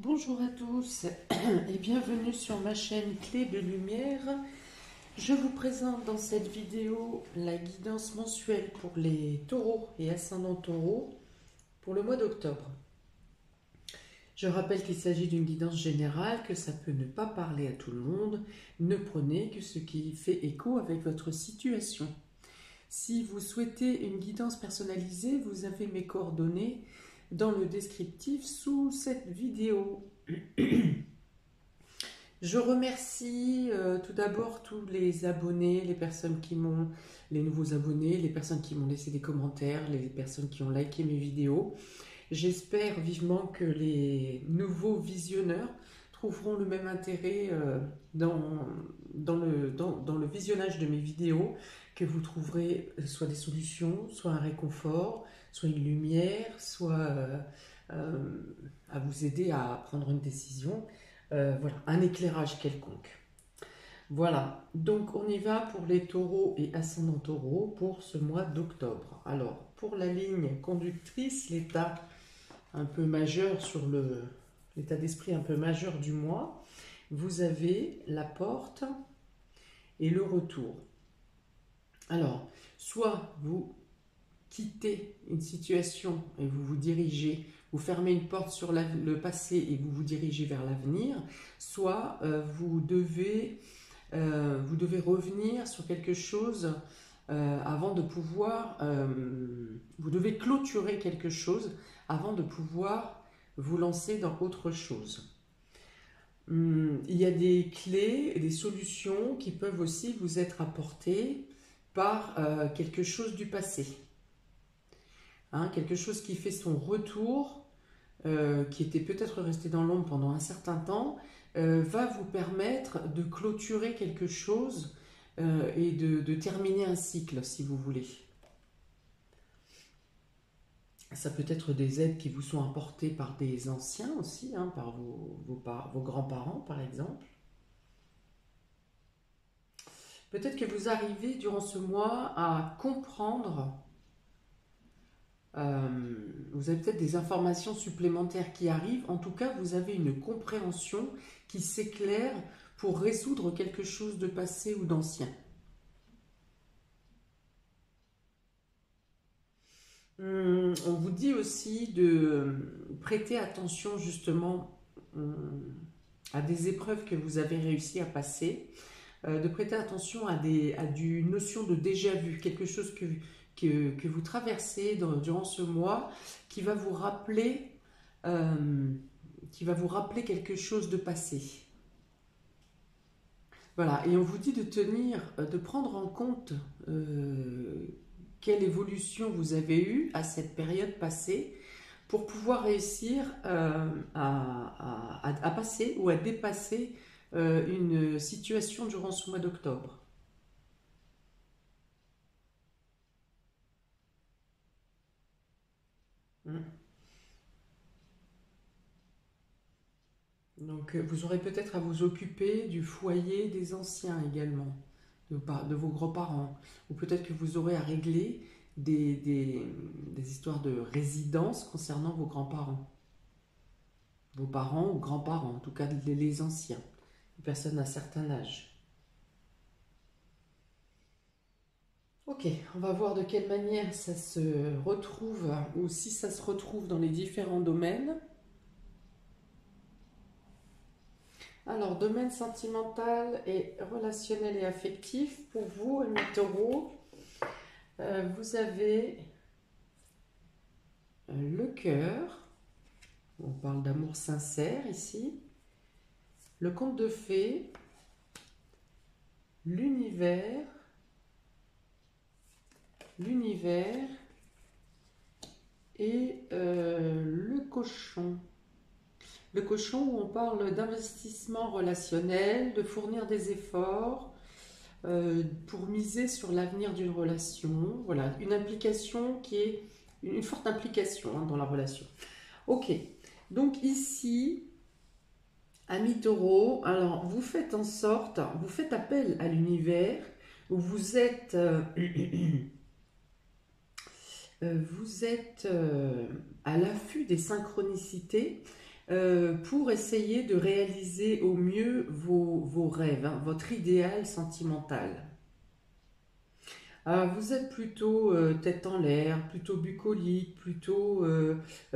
Bonjour à tous et bienvenue sur ma chaîne Clé de Lumière. Je vous présente dans cette vidéo la guidance mensuelle pour les taureaux et ascendants taureaux pour le mois d'octobre. Je rappelle qu'il s'agit d'une guidance générale, que ça peut ne pas parler à tout le monde. Ne prenez que ce qui fait écho avec votre situation. Si vous souhaitez une guidance personnalisée, vous avez mes coordonnées dans le descriptif sous cette vidéo. Je remercie tout d'abord tous les abonnés, les nouveaux abonnés, les personnes qui m'ont laissé des commentaires, les personnes qui ont liké mes vidéos. J'espère vivement que les nouveaux visionneurs trouveront le même intérêt dans le visionnage de mes vidéos, que vous trouverez soit des solutions, soit un réconfort, soit une lumière, soit à vous aider à prendre une décision. Voilà, un éclairage quelconque. Voilà, donc on y va pour les taureaux et ascendants taureaux pour ce mois d'octobre. Alors, pour la ligne conductrice, l'état un peu majeur l'état d'esprit un peu majeur du mois, vous avez la porte et le retour. Alors, soit vous quittez une situation et vous vous dirigez, vous fermez une porte sur le passé et vous vous dirigez vers l'avenir, soit vous devez revenir sur quelque chose avant de pouvoir, vous devez clôturer quelque chose avant de pouvoir vous lancer dans autre chose. Il y a des clés et des solutions qui peuvent aussi vous être apportées par quelque chose du passé. Quelque chose qui fait son retour, qui était peut-être resté dans l'ombre pendant un certain temps, va vous permettre de clôturer quelque chose et de terminer un cycle, si vous voulez. Ça peut être des aides qui vous sont apportées par des anciens aussi, par vos grands-parents par exemple. Peut-être que vous arrivez durant ce mois à comprendre. Vous avez peut-être des informations supplémentaires qui arrivent. En tout cas, vous avez une compréhension qui s'éclaire pour résoudre quelque chose de passé ou d'ancien. On vous dit aussi de prêter attention justement à des épreuves que vous avez réussi à passer, de prêter attention à du notion de déjà-vu, quelque chose que vous traversez durant ce mois qui va vous rappeler quelque chose de passé. Voilà, et on vous dit de prendre en compte quelle évolution vous avez eue à cette période passée pour pouvoir réussir à passer ou à dépasser une situation durant ce mois d'octobre. Donc vous aurez peut-être à vous occuper du foyer des anciens également, de vos grands-parents. Ou peut-être que vous aurez à régler des histoires de résidence concernant vos grands-parents. Vos parents ou grands-parents, en tout cas les anciens, les personnes d'un certain âge. Ok, on va voir de quelle manière ça se retrouve, ou si ça se retrouve dans les différents domaines. Alors, domaine sentimental et relationnel et affectif, pour vous, amis taureaux, vous avez le cœur, on parle d'amour sincère ici, le conte de fées, l'univers et le cochon. Le cochon où on parle d'investissement relationnel, de fournir des efforts pour miser sur l'avenir d'une relation. Voilà, une implication qui est une forte implication dans la relation. Ok, donc ici, amis taureaux, alors vous faites en sorte, vous faites appel à l'univers, où vous êtes... vous êtes à l'affût des synchronicités. pour essayer de réaliser au mieux vos rêves, hein, votre idéal sentimental. Vous êtes plutôt tête en l'air, plutôt bucolique, plutôt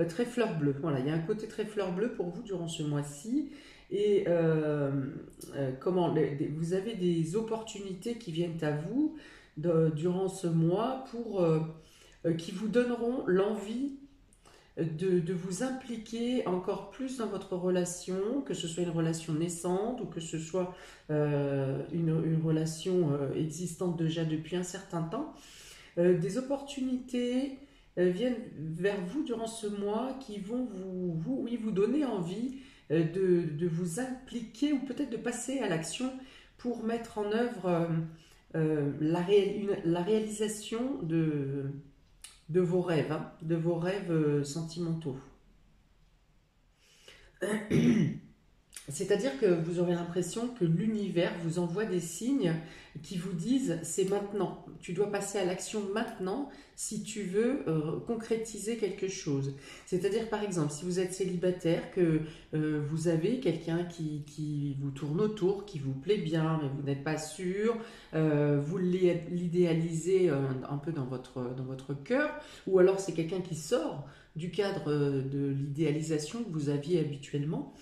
très fleur bleue. Voilà, il y a un côté très fleur bleue pour vous durant ce mois-ci. Et vous avez des opportunités qui viennent à vous durant ce mois qui vous donneront l'envie de vous impliquer encore plus dans votre relation, que ce soit une relation naissante ou que ce soit une relation existante déjà depuis un certain temps. Des opportunités viennent vers vous durant ce mois qui vont vous donner envie de vous impliquer ou peut-être de passer à l'action pour mettre en œuvre la réalisation de vos rêves, hein, de vos rêves sentimentaux. C'est-à-dire que vous aurez l'impression que l'univers vous envoie des signes qui vous disent c'est maintenant, tu dois passer à l'action maintenant si tu veux concrétiser quelque chose. C'est-à-dire par exemple si vous êtes célibataire, que vous avez quelqu'un qui vous tourne autour, qui vous plaît bien mais vous n'êtes pas sûr, vous l'idéalisez un peu dans votre cœur, ou alors c'est quelqu'un qui sort du cadre de l'idéalisation que vous aviez habituellement.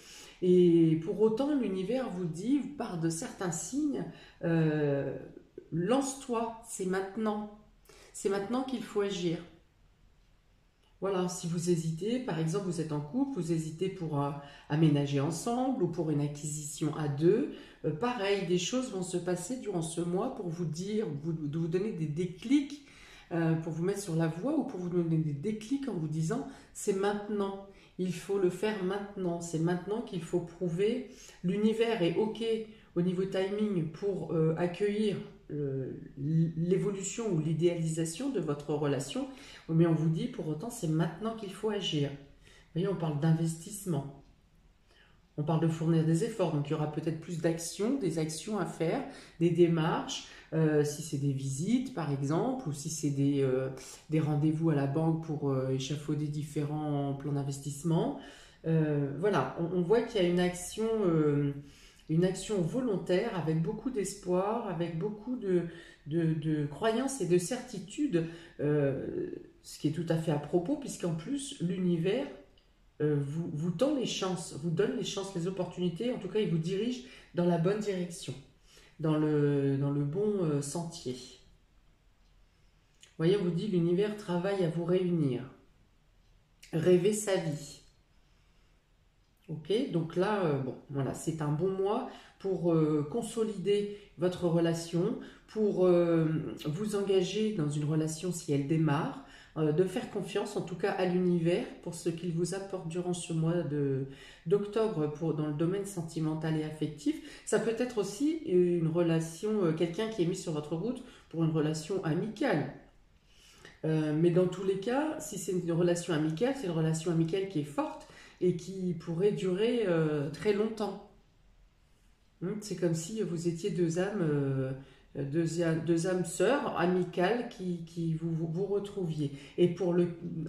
Et pour autant, l'univers vous dit, par de certains signes, lance-toi, c'est maintenant. C'est maintenant qu'il faut agir. Voilà, si vous hésitez, par exemple, vous êtes en couple, vous hésitez pour aménager ensemble ou pour une acquisition à deux, pareil, des choses vont se passer durant ce mois pour vous dire, vous donner des déclics, pour vous mettre sur la voie ou pour vous donner des déclics en vous disant, c'est maintenant. Il faut le faire maintenant, c'est maintenant qu'il faut prouver. L'univers est OK au niveau timing pour accueillir l'évolution ou l'idéalisation de votre relation, mais on vous dit pour autant c'est maintenant qu'il faut agir. Vous voyez, on parle d'investissement, on parle de fournir des efforts, donc il y aura peut-être plus d'actions, des actions à faire, des démarches, si c'est des visites par exemple, ou si c'est des rendez-vous à la banque pour échafauder différents plans d'investissement. Voilà, on voit qu'il y a une action volontaire avec beaucoup d'espoir, avec beaucoup de croyances et de certitudes, ce qui est tout à fait à propos, puisqu'en plus l'univers vous tend les chances, vous donne les chances, les opportunités, en tout cas il vous dirige dans la bonne direction, dans le bon sentier. Vous voyez, on vous dit l'univers travaille à vous réunir, rêver sa vie. Ok, donc là, bon, voilà, c'est un bon mois pour consolider votre relation, pour vous engager dans une relation si elle démarre, de faire confiance en tout cas à l'univers pour ce qu'il vous apporte durant ce mois d'octobre dans le domaine sentimental et affectif. Ça peut être aussi une relation, quelqu'un qui est mis sur votre route pour une relation amicale. Mais dans tous les cas, si c'est une relation amicale, c'est une relation amicale qui est forte et qui pourrait durer très longtemps. C'est comme si vous étiez deux âmes sœurs amicales qui vous retrouviez et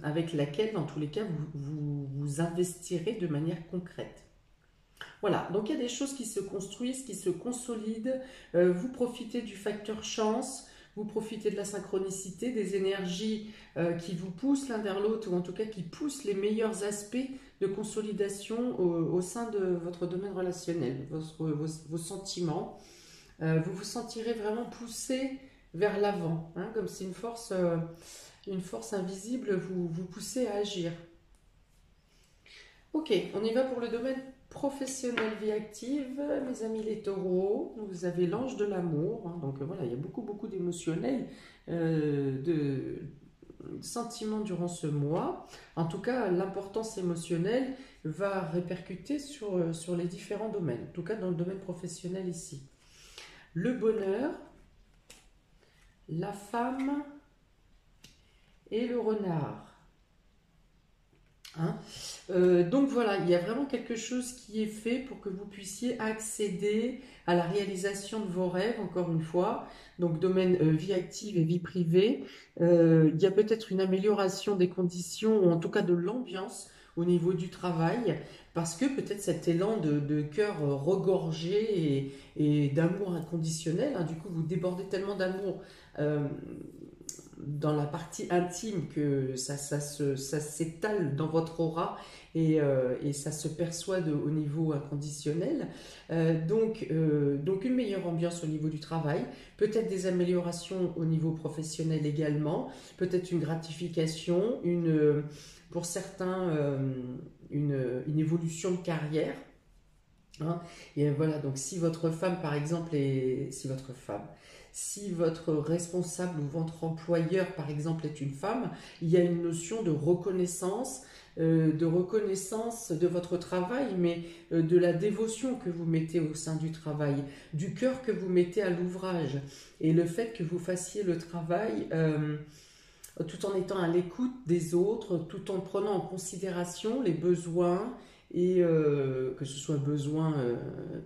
avec laquelle, dans tous les cas, vous investirez de manière concrète. Voilà, donc il y a des choses qui se construisent, qui se consolident. Vous profitez du facteur chance, vous profitez de la synchronicité, des énergies qui vous poussent l'un vers l'autre, ou en tout cas qui poussent les meilleurs aspects de consolidation au sein de votre domaine relationnel, vos sentiments. Vous vous sentirez vraiment poussé vers l'avant, hein, comme si une force invisible vous poussait à agir. Ok, on y va pour le domaine professionnel, vie active, mes amis les taureaux. Vous avez l'ange de l'amour, hein, donc voilà, il y a beaucoup d'émotionnel, de sentiments durant ce mois. En tout cas, l'importance émotionnelle va répercuter sur les différents domaines, en tout cas dans le domaine professionnel ici. Le bonheur, la femme et le renard. Hein, donc voilà, il y a vraiment quelque chose qui est fait pour que vous puissiez accéder à la réalisation de vos rêves, encore une fois. Donc domaine vie active et vie privée, il y a peut-être une amélioration des conditions, ou en tout cas de l'ambiance au niveau du travail, parce que peut-être cet élan de cœur regorgé et d'amour inconditionnel, hein, du coup vous débordez tellement d'amour dans la partie intime que ça s'étale dans votre aura et ça se perçoit au niveau inconditionnel. Donc une meilleure ambiance au niveau du travail, peut-être des améliorations au niveau professionnel également, peut-être une gratification, pour certains une évolution de carrière. Hein. Et voilà, donc si votre femme, par exemple, si votre responsable ou votre employeur, par exemple, est une femme, il y a une notion de reconnaissance de votre travail, mais de la dévotion que vous mettez au sein du travail, du cœur que vous mettez à l'ouvrage, et le fait que vous fassiez le travail tout en étant à l'écoute des autres, tout en prenant en considération les besoins, et que ce soit besoins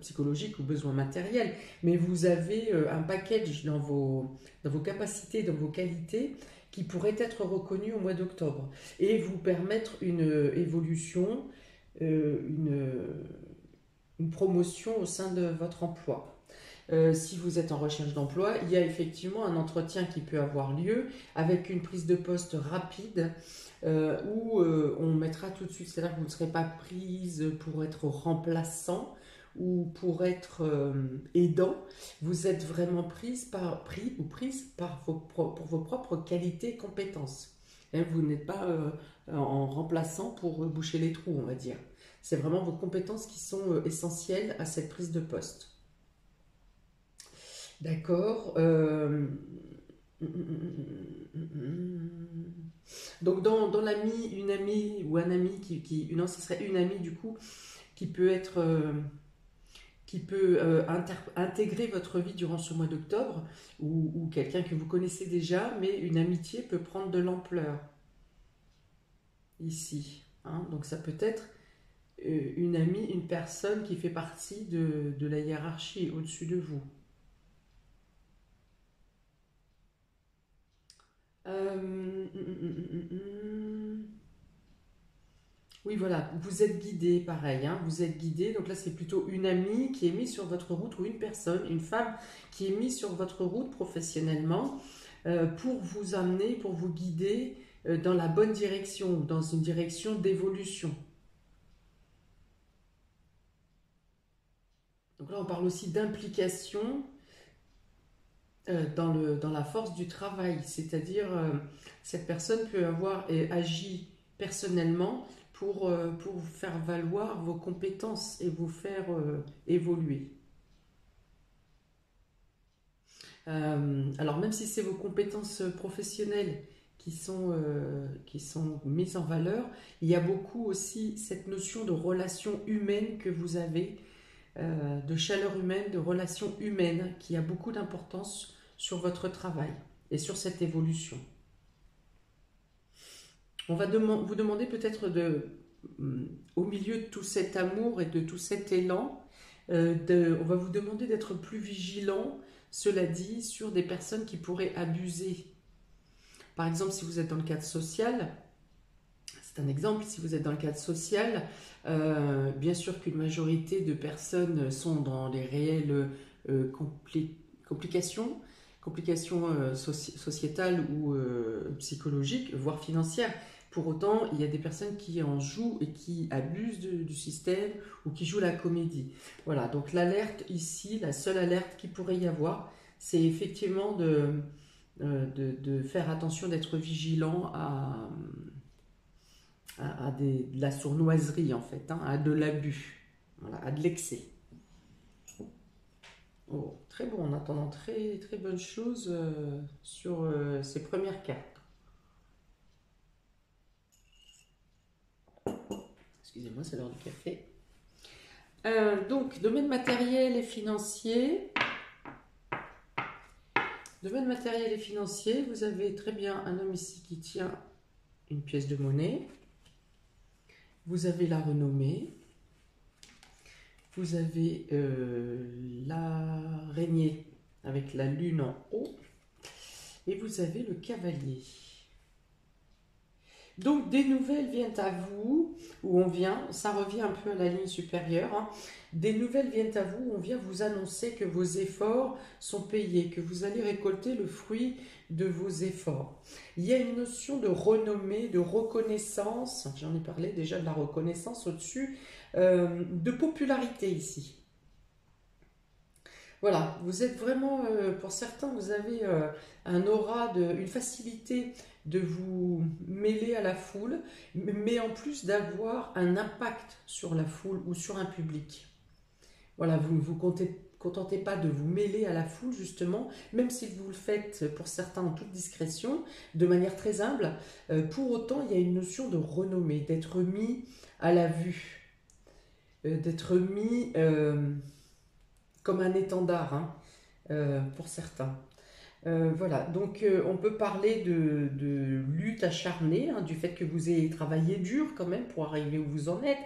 psychologiques ou besoins matériels, mais vous avez un package dans vos capacités, dans vos qualités, qui pourrait être reconnu au mois d'octobre, et vous permettre une évolution, une promotion au sein de votre emploi. Si vous êtes en recherche d'emploi, il y a effectivement un entretien qui peut avoir lieu avec une prise de poste rapide où on mettra tout de suite, c'est-à-dire que vous ne serez pas prise pour être remplaçant ou pour être aidant, vous êtes vraiment pris ou prise pour vos propres qualités et compétences. Et vous n'êtes pas en remplaçant pour boucher les trous, on va dire. C'est vraiment vos compétences qui sont essentielles à cette prise de poste. D'accord. Donc dans l'ami, une amie ou un ami non, ce serait une amie du coup qui peut être qui peut intégrer votre vie durant ce mois d'octobre, ou quelqu'un que vous connaissez déjà, mais une amitié peut prendre de l'ampleur ici. Hein. Donc ça peut être une amie, une personne qui fait partie de la hiérarchie au-dessus de vous. Oui, voilà, vous êtes guidé, pareil, hein, vous êtes guidé. Donc là, c'est plutôt une amie qui est mise sur votre route, ou une personne, une femme qui est mise sur votre route professionnellement pour vous amener, pour vous guider dans la bonne direction, dans une direction d'évolution. Donc là, on parle aussi d'implication dans la force du travail, c'est-à-dire cette personne peut avoir agi personnellement pour vous faire valoir vos compétences et vous faire évoluer. Alors même si c'est vos compétences professionnelles qui sont mises en valeur, il y a beaucoup aussi cette notion de relation humaine que vous avez, de chaleur humaine, de relation humaine, qui a beaucoup d'importance sur votre travail et sur cette évolution. On va vous demander peut-être au milieu de tout cet amour et de tout cet élan, on va vous demander d'être plus vigilant, cela dit, sur des personnes qui pourraient abuser. Par exemple, si vous êtes dans le cadre social, c'est un exemple, si vous êtes dans le cadre social, bien sûr qu'une majorité de personnes sont dans les réelles complications sociétales ou psychologiques, voire financières. Pour autant, il y a des personnes qui en jouent et qui abusent du système ou qui jouent la comédie. Voilà, donc l'alerte ici, la seule alerte qu'il pourrait y avoir, c'est effectivement de faire attention, d'être vigilant de la sournoiserie en fait, hein, à de l'abus, voilà, à de l'excès. Oh, très bon, en attendant très, très bonne chose sur ces premières cartes. Excusez-moi, c'est l'heure du café. Donc, domaine matériel et financier. Domaine matériel et financier, vous avez très bien un homme ici qui tient une pièce de monnaie. Vous avez la renommée. Vous avez l'araignée avec la lune en haut. Et vous avez le cavalier. Donc des nouvelles viennent à vous, où on vient, ça revient un peu à la ligne supérieure, hein. Des nouvelles viennent à vous, où on vient vous annoncer que vos efforts sont payés, que vous allez récolter le fruit de vos efforts. Il y a une notion de renommée, de reconnaissance, j'en ai parlé déjà de la reconnaissance au-dessus, de popularité ici. Voilà, vous êtes vraiment, pour certains, vous avez un aura, une facilité de vous mêler à la foule, mais en plus d'avoir un impact sur la foule ou sur un public. Voilà, vous ne vous contentez pas de vous mêler à la foule, justement, même si vous le faites pour certains en toute discrétion, de manière très humble, pour autant, il y a une notion de renommée, d'être mis à la vue, d'être mis comme un étendard, hein, pour certains. Voilà, donc on peut parler de lutte acharnée, hein, du fait que vous ayez travaillé dur quand même pour arriver où vous en êtes.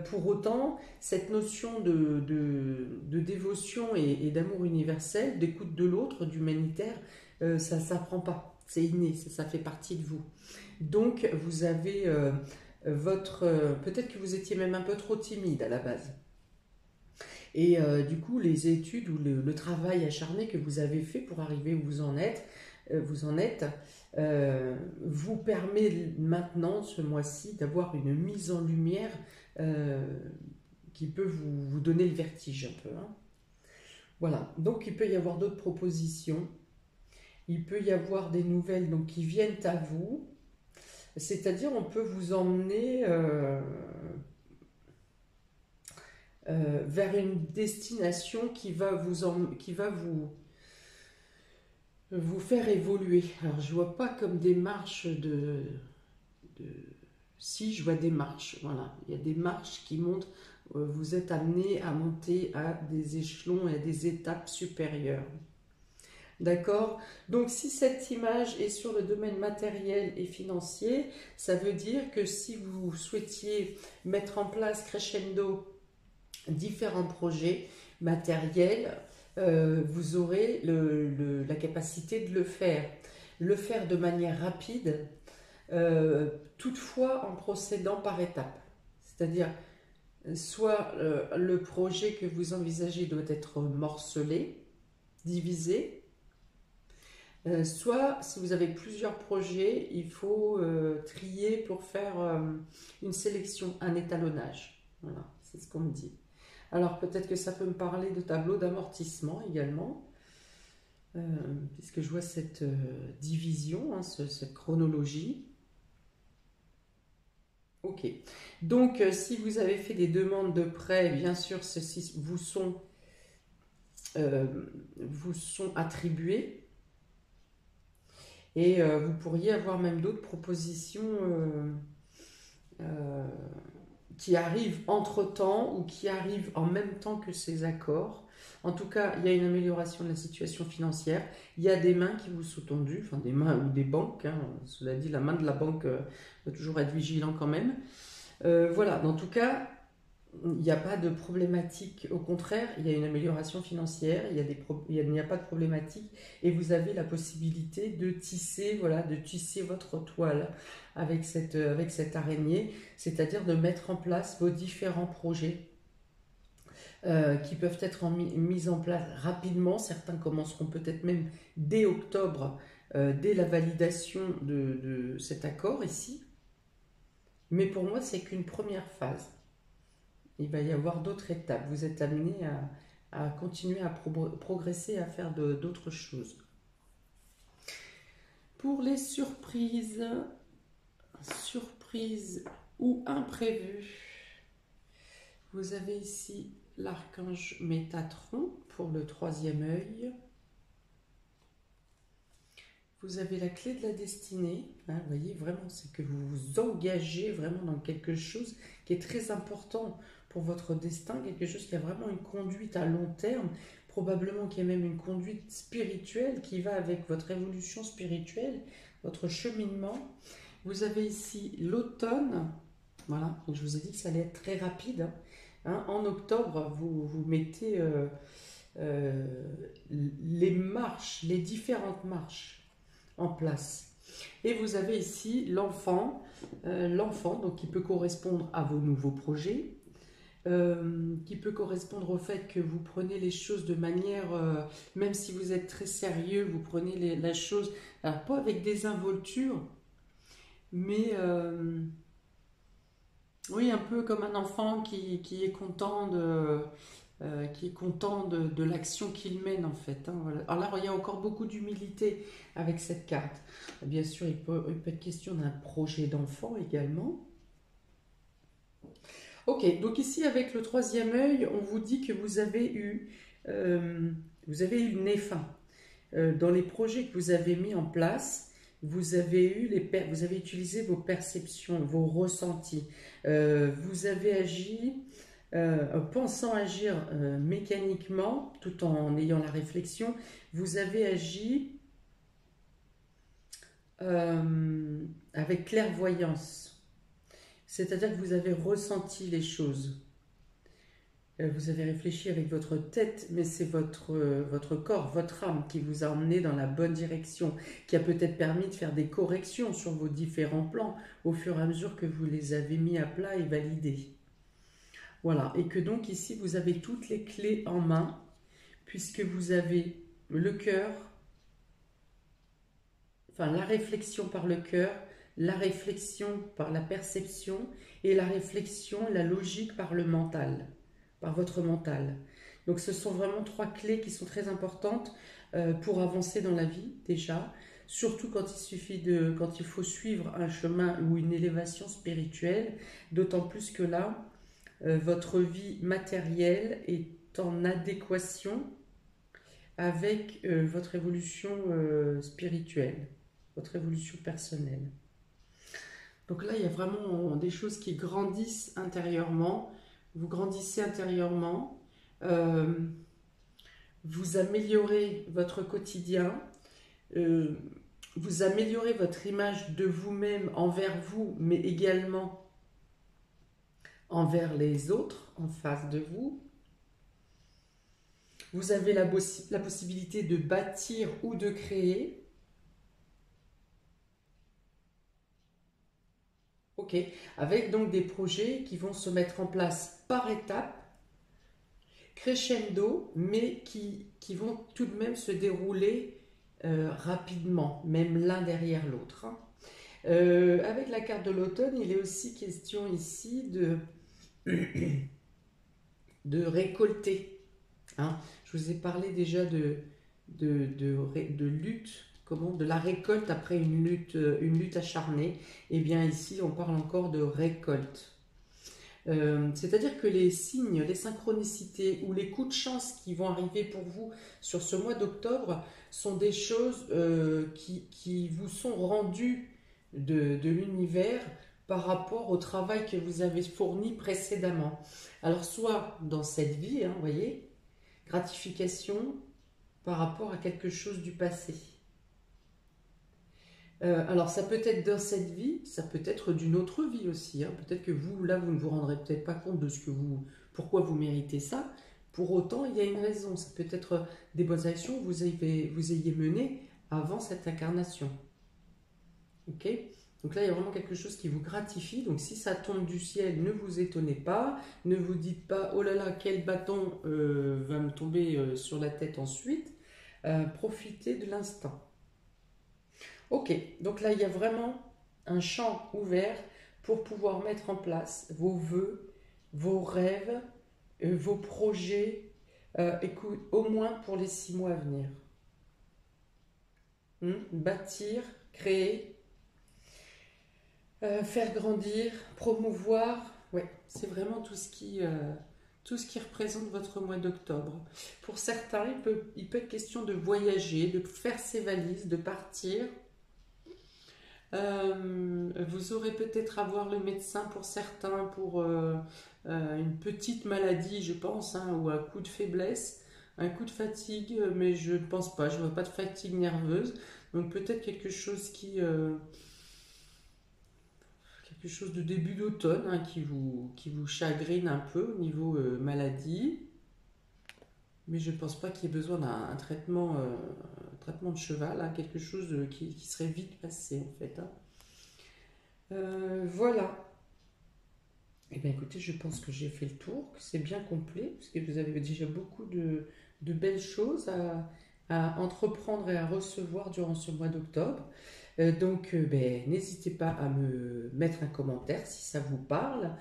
Pour autant, cette notion de dévotion et d'amour universel, d'écoute de l'autre, d'humanitaire, ça ne s'apprend pas, c'est inné, ça fait partie de vous. Donc vous avez peut-être que vous étiez même un peu trop timide à la base. Et du coup, les études ou le travail acharné que vous avez fait pour arriver où vous permet maintenant, ce mois-ci, d'avoir une mise en lumière euh, qui peut vous donner le vertige un peu, hein. Voilà, donc il peut y avoir d'autres propositions, il peut y avoir des nouvelles donc, qui viennent à vous, c'est-à-dire on peut vous emmener vers une destination qui va vous faire évoluer. Alors je vois pas comme des marches de... Si, je vois des marches, voilà. Il y a des marches qui montent, vous êtes amené à monter à des échelons et à des étapes supérieures. D'accord? Donc si cette image est sur le domaine matériel et financier, ça veut dire que si vous souhaitiez mettre en place crescendo différents projets matériels, vous aurez la capacité de le faire. Le faire de manière rapide, toutefois en procédant par étapes. C'est-à-dire, soit le projet que vous envisagez doit être morcelé, divisé, soit si vous avez plusieurs projets, il faut trier pour faire une sélection, un étalonnage. Voilà, c'est ce qu'on me dit. Alors peut-être que ça peut me parler de tableau d'amortissement également, puisque je vois cette division, hein, cette chronologie. Ok. Donc si vous avez fait des demandes de prêt, bien sûr, ceux-ci vous sont attribués. Et vous pourriez avoir même d'autres propositions qui arrivent entre-temps ou qui arrivent en même temps que ces accords. En tout cas, il y a une amélioration de la situation financière. Il y a des mains qui vous sont tendues, enfin des mains ou des banques, hein. Cela dit, la main de la banque doit toujours être vigilant quand même. Voilà, en tout cas, il n'y a pas de problématique. Au contraire, il y a une amélioration financière, il n'y a pas de problématique et vous avez la possibilité de tisser, voilà, de tisser votre toile avec cette araignée, c'est-à-dire de mettre en place vos différents projets qui peuvent être mis en place rapidement. Certains commenceront peut-être même dès octobre, dès la validation de cet accord ici. Mais pour moi, c'est qu'une première phase. Il va y avoir d'autres étapes. Vous êtes amené à continuer à progresser, à faire d'autres choses. Pour les surprises ou imprévues, vous avez ici l'archange Métatron pour le troisième œil. Vous avez la clé de la destinée, hein, vous voyez, vraiment, c'est que vous vous engagez vraiment dans quelque chose qui est très important pour votre destin, quelque chose qui a vraiment une conduite à long terme, probablement qu'il y a même une conduite spirituelle qui va avec votre évolution spirituelle, votre cheminement. Vous avez ici l'automne, voilà, donc je vous ai dit que ça allait être très rapide, hein. En octobre, vous mettez les marches, les différentes marches en place. Et vous avez ici l'enfant, donc qui peut correspondre à vos nouveaux projets, qui peut correspondre au fait que vous prenez les choses de manière, même si vous êtes très sérieux, vous prenez la chose, alors pas avec désinvolture, mais oui, un peu comme un enfant qui est content de l'action qu'il mène en fait, hein, voilà. Alors là, il y a encore beaucoup d'humilité avec cette carte. Bien sûr, il peut être question d'un projet d'enfant également. Ok, donc ici avec le troisième œil, on vous dit que vous avez eu le nez fin. Dans les projets que vous avez mis en place, vous avez utilisé vos perceptions, vos ressentis. Vous avez agi pensant agir mécaniquement, tout en ayant la réflexion. Vous avez agi avec clairvoyance. C'est-à-dire que vous avez ressenti les choses. Vous avez réfléchi avec votre tête, mais c'est votre corps, votre âme qui vous a emmené dans la bonne direction, qui a peut-être permis de faire des corrections sur vos différents plans au fur et à mesure que vous les avez mis à plat et validés. Voilà, et que donc ici vous avez toutes les clés en main, puisque vous avez le cœur, enfin la réflexion par le cœur, la réflexion par la perception et la réflexion, la logique par le mental, par votre mental. Donc ce sont vraiment trois clés qui sont très importantes pour avancer dans la vie déjà, surtout quand il faut suivre un chemin ou une élévation spirituelle, d'autant plus que là, votre vie matérielle est en adéquation avec votre évolution spirituelle, votre évolution personnelle. Donc là, il y a vraiment des choses qui grandissent intérieurement. Vous grandissez intérieurement, euh, vous améliorez votre quotidien, euh, vous améliorez votre image de vous-même envers vous, mais également envers les autres en face de vous. Vous avez la possibilité de bâtir ou de créer. Ok, avec donc des projets qui vont se mettre en place par étapes, crescendo, mais qui vont tout de même se dérouler rapidement, même l'un derrière l'autre, hein. Avec la carte de l'automne, il est aussi question ici de récolter, hein. Je vous ai parlé déjà de lutte, de la récolte après une lutte acharnée. Et bien ici, on parle encore de récolte. C'est-à-dire que les signes, les synchronicités ou les coups de chance qui vont arriver pour vous sur ce mois d'octobre sont des choses qui vous sont rendues de l'univers par rapport au travail que vous avez fourni précédemment. Alors soit dans cette vie, hein, vous voyez, gratification par rapport à quelque chose du passé. Alors ça peut être dans cette vie, ça peut être d'une autre vie aussi, hein. Peut-être que vous, là, vous ne vous rendrez peut-être pas compte de pourquoi vous méritez ça. Pour autant, il y a une raison. Ça peut être des bonnes actions que vous ayez menées avant cette incarnation. Ok? Donc là, il y a vraiment quelque chose qui vous gratifie. Donc si ça tombe du ciel, ne vous étonnez pas. Ne vous dites pas, oh là là, quel bâton va me tomber sur la tête ensuite. Profitez de l'instant. Ok, donc là, il y a vraiment un champ ouvert pour pouvoir mettre en place vos vœux, vos rêves, vos projets, au moins pour les 6 mois à venir. Bâtir, créer, faire grandir, promouvoir, ouais, c'est vraiment tout ce qui représente votre mois d'octobre. Pour certains, il peut être question de voyager, de faire ses valises, de partir. Vous aurez peut-être à voir le médecin pour certains pour une petite maladie, je pense, hein, ou un coup de faiblesse, un coup de fatigue, mais je ne pense pas, je ne vois pas de fatigue nerveuse. Donc peut-être quelque chose de début d'automne, hein, qui vous chagrine un peu au niveau maladie. Mais je ne pense pas qu'il y ait besoin d'un traitement de cheval, hein, quelque chose qui serait vite passé en fait, hein. Voilà. Eh bien écoutez, je pense que j'ai fait le tour, que c'est bien complet, parce que vous avez déjà beaucoup de belles choses à entreprendre et à recevoir durant ce mois d'octobre. Donc, n'hésitez pas à me mettre un commentaire si ça vous parle.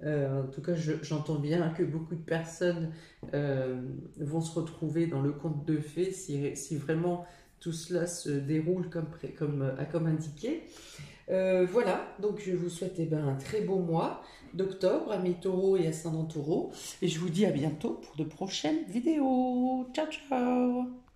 En tout cas, j'entends bien que beaucoup de personnes vont se retrouver dans le conte de fées si vraiment tout cela se déroule comme indiqué. Voilà, donc je vous souhaite un très beau mois d'octobre à mes taureaux et ascendant taureau. Et je vous dis à bientôt pour de prochaines vidéos. Ciao, ciao!